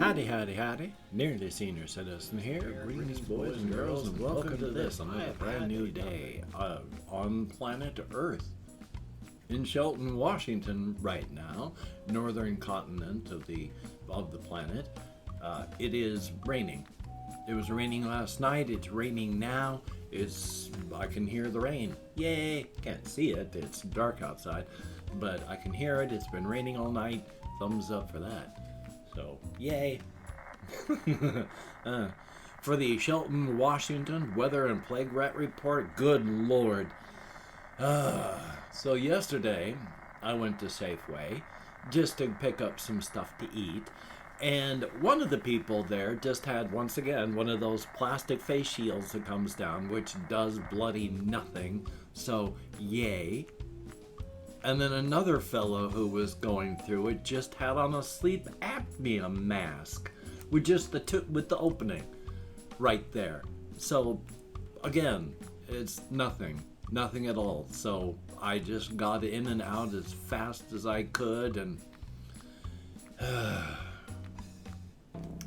Howdy, howdy, howdy. Nearly Senior Citizen here. Greetings, boys and girls, and welcome to this another brand new day on planet Earth. In Shelton, Washington, right now, northern continent of the planet, it is raining. It was raining last night. It's raining now. I can hear the rain. Yay! Can't see it. It's dark outside, but I can hear it. It's been raining all night. Thumbs up for that. So, yay. For the Shelton, Washington Weather and Plague Rat Report, good Lord. So yesterday, I went to Safeway just to pick up some stuff to eat. And one of the people there just had, once again, one of those plastic face shields that comes down, which does bloody nothing. So, yay. And then another fellow who was going through it just had on a sleep apnea mask with just with the opening right there. So again, it's nothing at all. So I just got in and out as fast as I could, and I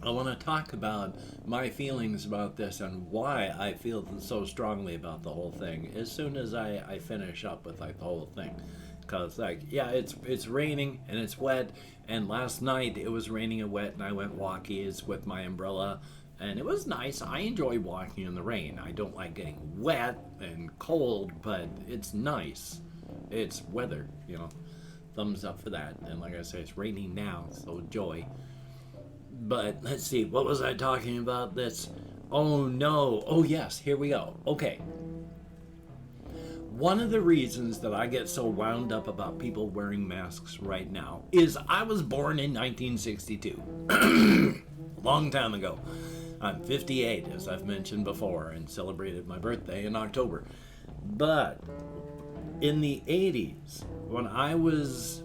want to talk about my feelings about this and why I feel so strongly about the whole thing as soon as I finish up with the whole thing. Because it's raining and it's wet, and last night it was raining and wet, and I went walkies with my umbrella, and it was nice. I enjoy walking in the rain. I don't like getting wet and cold, but it's nice. It's weather, thumbs up for that. And like I say, it's raining now, so joy. But let's see, what was I talking about? Oh yes, here we go. Okay. One of the reasons that I get so wound up about people wearing masks right now is I was born in 1962. A long time ago. I'm 58, as I've mentioned before, and celebrated my birthday in October. But in the 80s, when I was,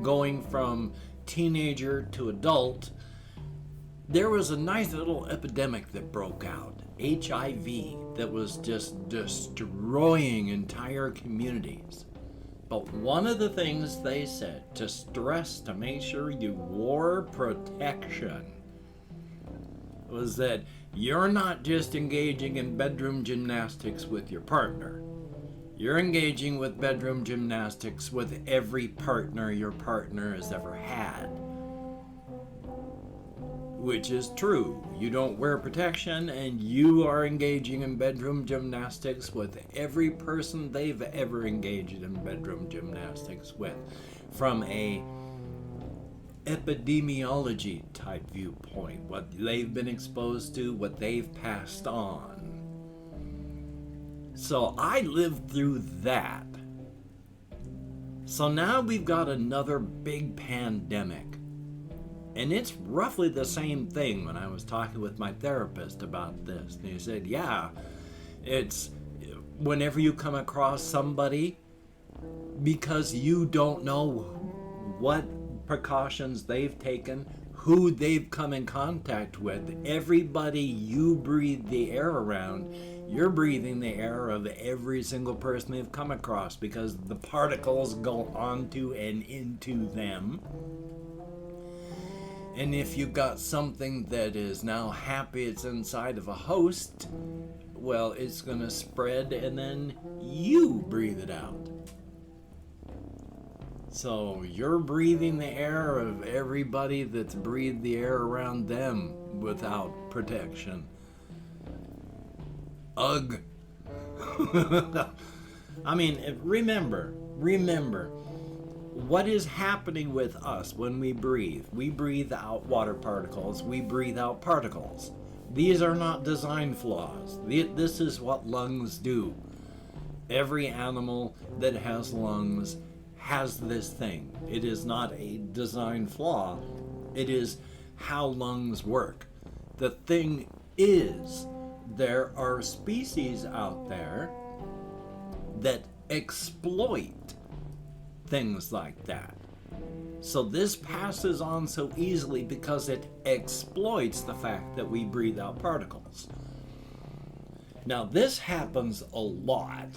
going from teenager to adult, there was a nice little epidemic that broke out. HIV, that was just destroying entire communities. But one of the things they said to stress to make sure you wore protection was that you're not just engaging in bedroom gymnastics with your partner. You're engaging with bedroom gymnastics with every partner your partner has ever had. Which is true. You don't wear protection, and you are engaging in bedroom gymnastics with every person they've ever engaged in bedroom gymnastics with, from a epidemiology type viewpoint, what they've been exposed to, what they've passed on. So I lived through that. So now we've got another big pandemic. And it's roughly the same thing when I was talking with my therapist about this. And he said, yeah, it's whenever you come across somebody, because you don't know what precautions they've taken, who they've come in contact with, everybody you breathe the air around, you're breathing the air of every single person they've come across, because the particles go onto and into them. And if you've got something that is now happy it's inside of a host, well, it's going to spread, and then you breathe it out. So you're breathing the air of everybody that's breathed the air around them without protection. Ugh. I mean, remember, what is happening with us when we breathe? We breathe out water particles. We breathe out particles. These are not design flaws. This is what lungs do. Every animal that has lungs has this thing. It is not a design flaw. It is how lungs work. The thing is, there are species out there that exploit things like that. So this passes on so easily because it exploits the fact that we breathe out particles. Now this happens a lot,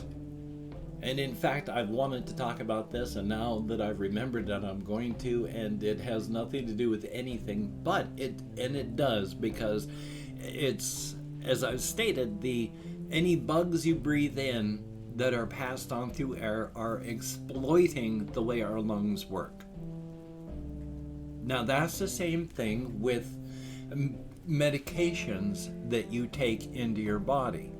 And in fact, I've wanted to talk about this, and now that I've remembered that, I'm going to, and it has nothing to do with anything, but it does, because it's, as I've stated, any bugs you breathe in that are passed on through air are exploiting the way our lungs work. Now, that's the same thing with medications that you take into your body.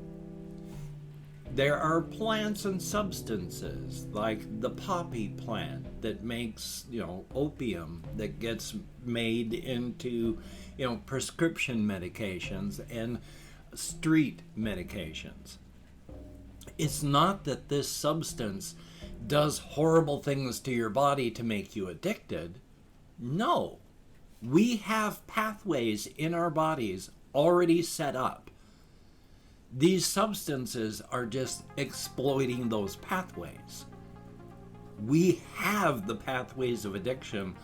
There are plants and substances like the poppy plant that makes, opium that gets made into, prescription medications and street medications. It's not that this substance does horrible things to your body to make you addicted. No. We have pathways in our bodies already set up. These substances are just exploiting those pathways. We have the pathways of addiction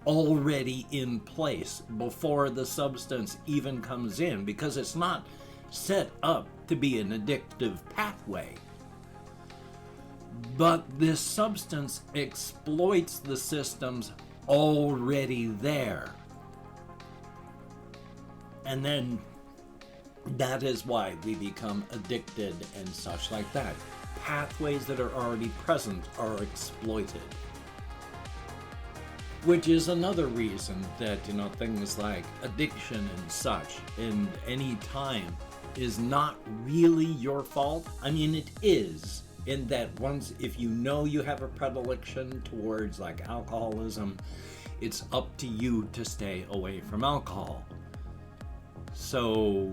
already in place before the substance even comes in, because it's not set up to be an addictive pathway. But this substance exploits the systems already there. And then that is why we become addicted and such like that. Pathways that are already present are exploited. Which is another reason that, things like addiction and such in any time is not really your fault. I mean, it is, in that if you know you have a predilection towards like alcoholism, it's up to you to stay away from alcohol. So,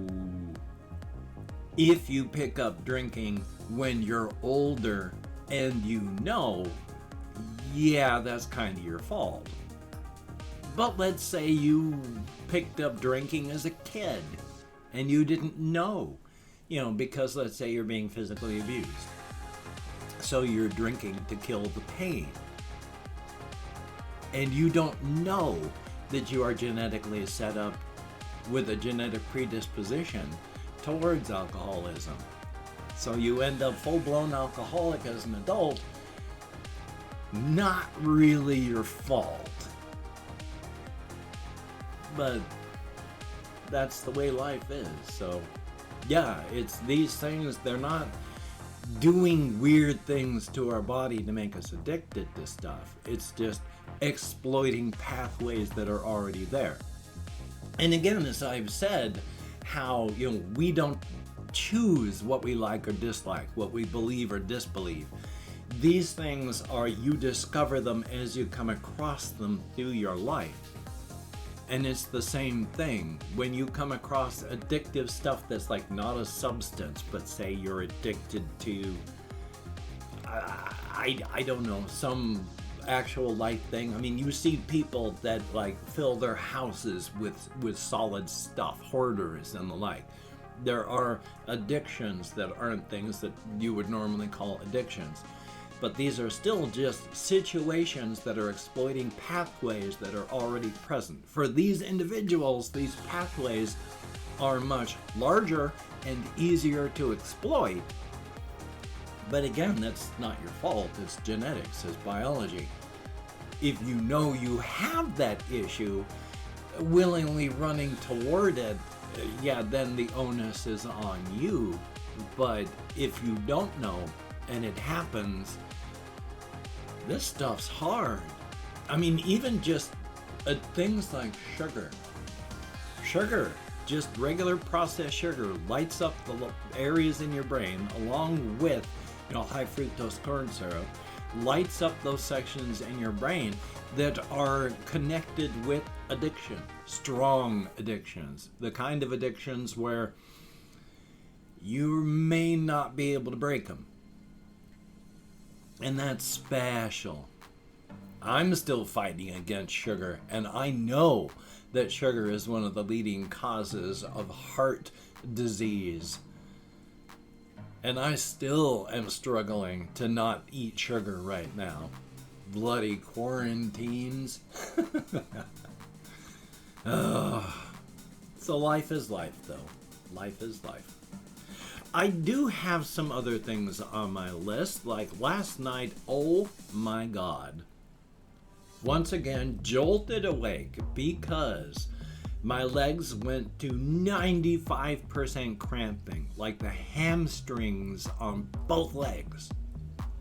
if you pick up drinking when you're older and that's kind of your fault. But let's say you picked up drinking as a kid and you didn't know, because let's say you're being physically abused. So you're drinking to kill the pain. And you don't know that you are genetically set up with a genetic predisposition towards alcoholism. So you end up full-blown alcoholic as an adult. Not really your fault. But that's the way life is. So yeah, it's these things, they're not doing weird things to our body to make us addicted to stuff. It's just exploiting pathways that are already there. And again, as I've said, how, we don't choose what we like or dislike, what we believe or disbelieve. These things you discover them as you come across them through your life. And it's the same thing. When you come across addictive stuff that's like not a substance, but say you're addicted to, I don't know, some actual life thing. I mean, you see people that like fill their houses with solid stuff, hoarders and the like. There are addictions that aren't things that you would normally call addictions. But these are still just situations that are exploiting pathways that are already present. For these individuals, these pathways are much larger and easier to exploit. But again, that's not your fault. It's genetics, it's biology. If you know you have that issue, willingly running toward it, then the onus is on you. But if you don't know and it happens, this stuff's hard. I mean, even just things like sugar. Sugar, just regular processed sugar, lights up the areas in your brain, along with, high fructose corn syrup, lights up those sections in your brain that are connected with addiction, strong addictions, the kind of addictions where you may not be able to break them. And that's special. I'm still fighting against sugar, and I know that sugar is one of the leading causes of heart disease. And I still am struggling to not eat sugar right now. Bloody quarantines. So life is life, though. Life is life. I do have some other things on my list, like last night, oh my God. Once again, jolted awake because my legs went to 95% cramping, like the hamstrings on both legs.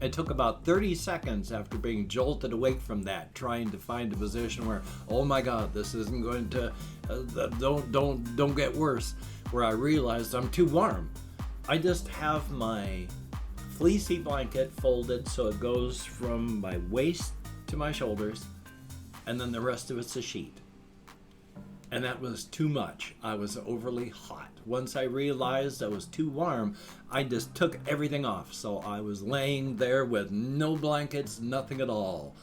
It took about 30 seconds after being jolted awake from that, trying to find a position where, oh my God, this isn't going to, don't get worse, where I realized I'm too warm. I just have my fleecy blanket folded so it goes from my waist to my shoulders, and then the rest of it's a sheet. And that was too much. I was overly hot. Once I realized I was too warm, I just took everything off. So I was laying there with no blankets, nothing at all.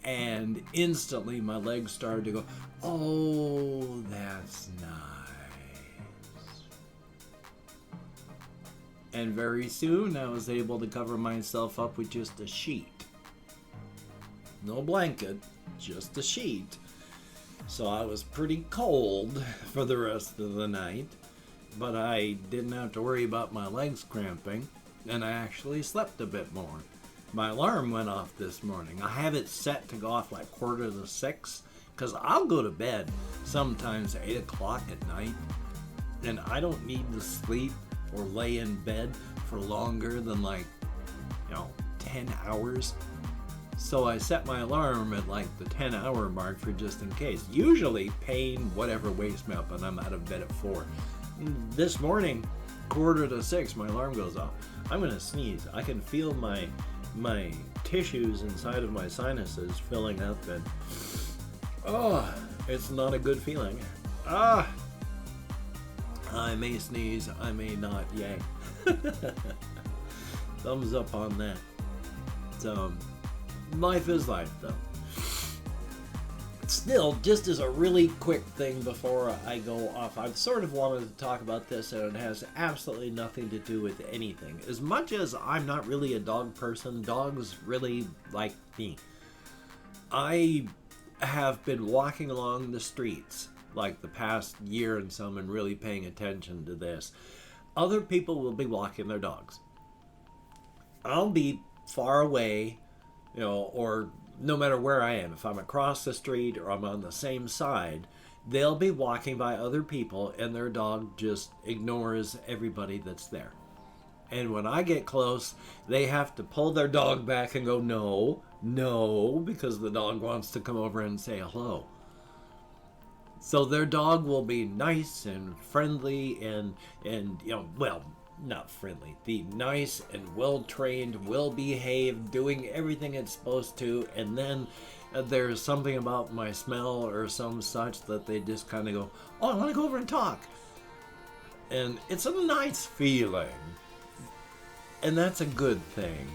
And instantly my legs started to go, oh, that's nice. And very soon I was able to cover myself up with just a sheet. No blanket, just a sheet. So I was pretty cold for the rest of the night, but I didn't have to worry about my legs cramping, and I actually slept a bit more. My alarm went off this morning. I have it set to go off like 5:45, because I'll go to bed sometimes 8 o'clock at night, and I don't need to sleep or lay in bed for longer than 10 hours. So I set my alarm at like the 10-hour mark for just in case. Usually pain, whatever, wakes me up and I'm out of bed at 4. This morning, 5:45, my alarm goes off. I'm gonna sneeze. I can feel my tissues inside of my sinuses filling up, and it's not a good feeling. I may sneeze, I may not. Yay. Thumbs up on that. So, life is life, though. Still, just as a really quick thing before I go off, I've sort of wanted to talk about this, and it has absolutely nothing to do with anything. As much as I'm not really a dog person, dogs really like me. I have been walking along the streets like the past year and some and really paying attention to this. Other people will be walking their dogs. I'll be far away, or no matter where I am, if I'm across the street or I'm on the same side, they'll be walking by other people and their dog just ignores everybody that's there. And when I get close, they have to pull their dog back and go, no, because the dog wants to come over and say hello. So their dog will be nice and friendly and not friendly, be nice and well-trained, well-behaved, doing everything it's supposed to, and then there's something about my smell or some such that they just kind of go, I want to go over and talk. And it's a nice feeling. And that's a good thing.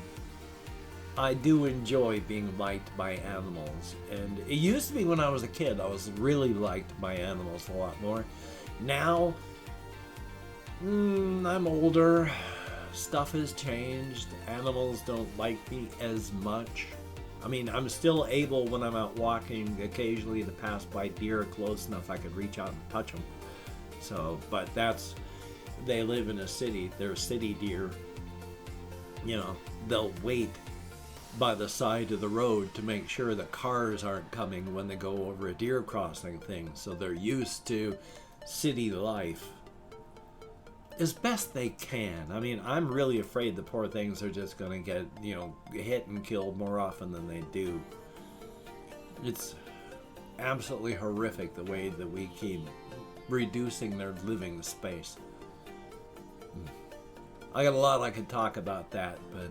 I do enjoy being liked by animals. And it used to be when I was a kid, I was really liked by animals a lot more. Now, I'm older, stuff has changed, animals don't like me as much. I mean, I'm still able when I'm out walking occasionally to pass by deer close enough I could reach out and touch them. So, but they live in a city, they're city deer. They'll wait by the side of the road to make sure that cars aren't coming when they go over a deer crossing thing. So they're used to city life as best they can. I mean, I'm really afraid the poor things are just going to get, hit and killed more often than they do. It's absolutely horrific the way that we keep reducing their living space. I got a lot I could talk about that, but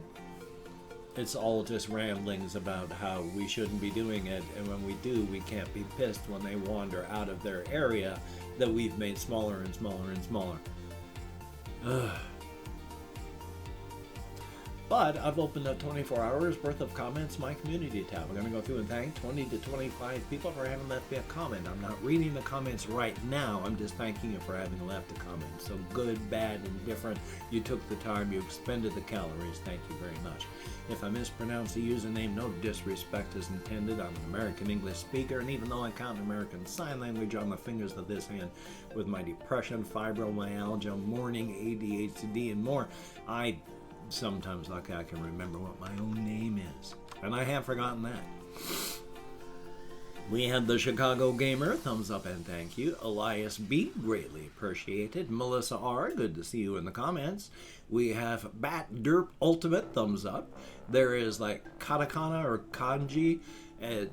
it's all just ramblings about how we shouldn't be doing it, and when we do, we can't be pissed when they wander out of their area that we've made smaller and smaller and smaller. But I've opened up 24 hours worth of comments, my community tab. I'm going to go through and thank 20 to 25 people for having left me a comment. I'm not reading the comments right now. I'm just thanking you for having left a comment. So good, bad, indifferent. You took the time. You expended the calories. Thank you very much. If I mispronounce the username, no disrespect is intended. I'm an American English speaker, and even though I count American Sign Language on the fingers of this hand with my depression, fibromyalgia, morning, ADHD, and more, I sometimes like I can remember what my own name is. And I have forgotten that. We had the Chicago Gamer, thumbs up and thank you. Elias B, greatly appreciated. Melissa R, good to see you in the comments. We have Bat Derp Ultimate, thumbs up. There is like katakana or kanji,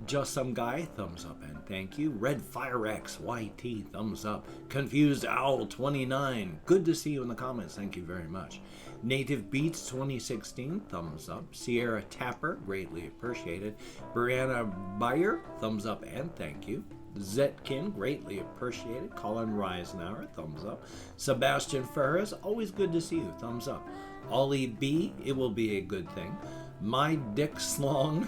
just some guy, thumbs up and thank you. Red Fire X YT, thumbs up. Confused Owl 29, good to see you in the comments, thank you very much. Native Beats 2016, thumbs up. Sierra Tapper, greatly appreciated. Brianna Bayer, thumbs up and thank you. Zetkin, greatly appreciated. Colin Reisenauer, thumbs up. Sebastian Ferris, always good to see you, thumbs up. Ollie B, it will be a good thing. My Dick Slong,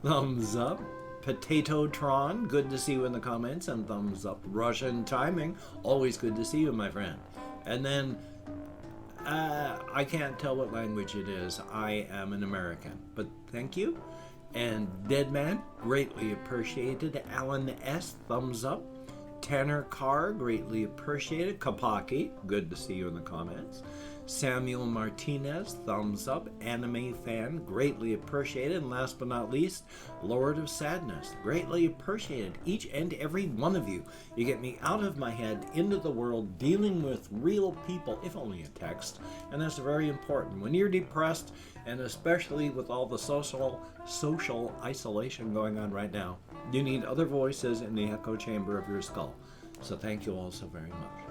thumbs up. Potato Tron, good to see you in the comments and thumbs up. Russian Timing, always good to see you, my friend. And then I can't tell what language it is. I am an American, but thank you. And Deadman, greatly appreciated. Alan S, thumbs up. Tanner Carr, greatly appreciated. Kapaki, good to see you in the comments. Samuel Martinez, thumbs up. Anime fan, greatly appreciated. And last but not least, Lord of Sadness, greatly appreciated. Each and every one of you. You get me out of my head, into the world, dealing with real people, if only in text. And that's very important. When you're depressed, and especially with all the social isolation going on right now, you need other voices in the echo chamber of your skull. So thank you all so very much.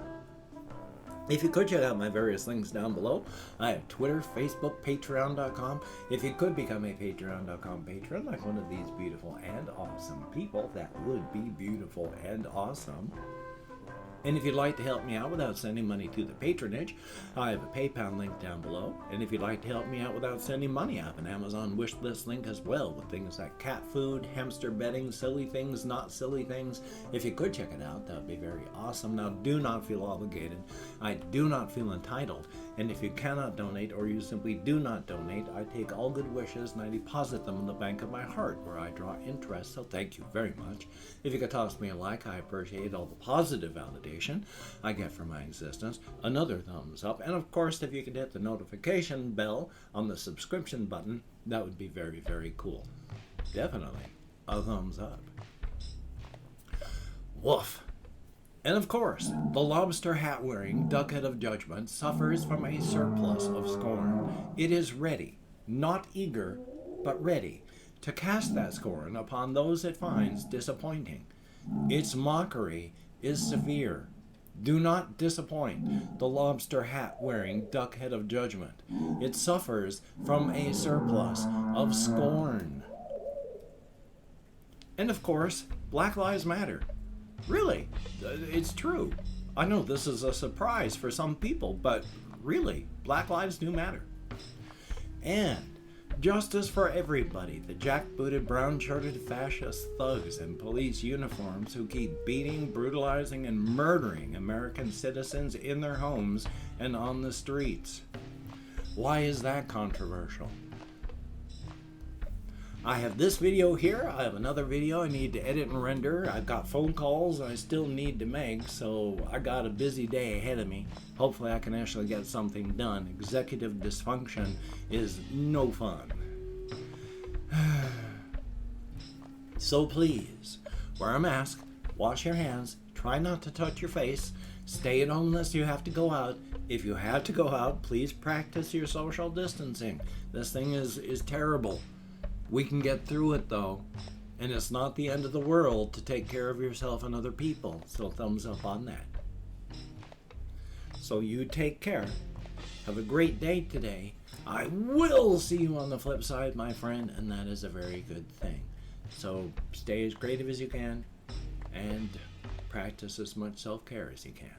If you could check out my various links down below, I have Twitter, Facebook, Patreon.com. If you could become a Patreon.com patron, like one of these beautiful and awesome people, that would be beautiful and awesome. And if you'd like to help me out without sending money through the patronage, I have a PayPal link down below. And if you'd like to help me out without sending money, I have an Amazon wish list link as well, with things like cat food, hamster bedding, silly things, not silly things. If you could check it out, that would be very awesome. Now, do not feel obligated. I do not feel entitled. And if you cannot donate, or you simply do not donate, I take all good wishes and I deposit them in the bank of my heart, where I draw interest. So thank you very much. If you could toss me a like, I appreciate all the positive validation I get from my existence. Another thumbs up. And of course, if you could hit the notification bell on the subscription button, that would be very, very cool. Definitely a thumbs up. Woof. And of course, the lobster hat wearing duckhead of judgment suffers from a surplus of scorn. It is ready, not eager, but ready, to cast that scorn upon those it finds disappointing. Its mockery is severe. Do not disappoint the lobster hat wearing duckhead of judgment. It suffers from a surplus of scorn. And of course, Black Lives Matter. Really, it's true. I know this is a surprise for some people, but really, Black lives do matter. And justice for everybody, the jackbooted, brown-shirted fascist thugs in police uniforms who keep beating, brutalizing, and murdering American citizens in their homes and on the streets. Why is that controversial? I have this video here. I have another video I need to edit and render. I've got phone calls I still need to make, so I got a busy day ahead of me. Hopefully I can actually get something done. Executive dysfunction is no fun. So please, wear a mask, wash your hands, try not to touch your face, stay at home unless you have to go out. If you have to go out, please practice your social distancing. This thing is terrible. We can get through it though, and it's not the end of the world to take care of yourself and other people, so thumbs up on that. So you take care. Have a great day today. I will see you on the flip side, my friend, and that is a very good thing. So stay as creative as you can and practice as much self-care as you can.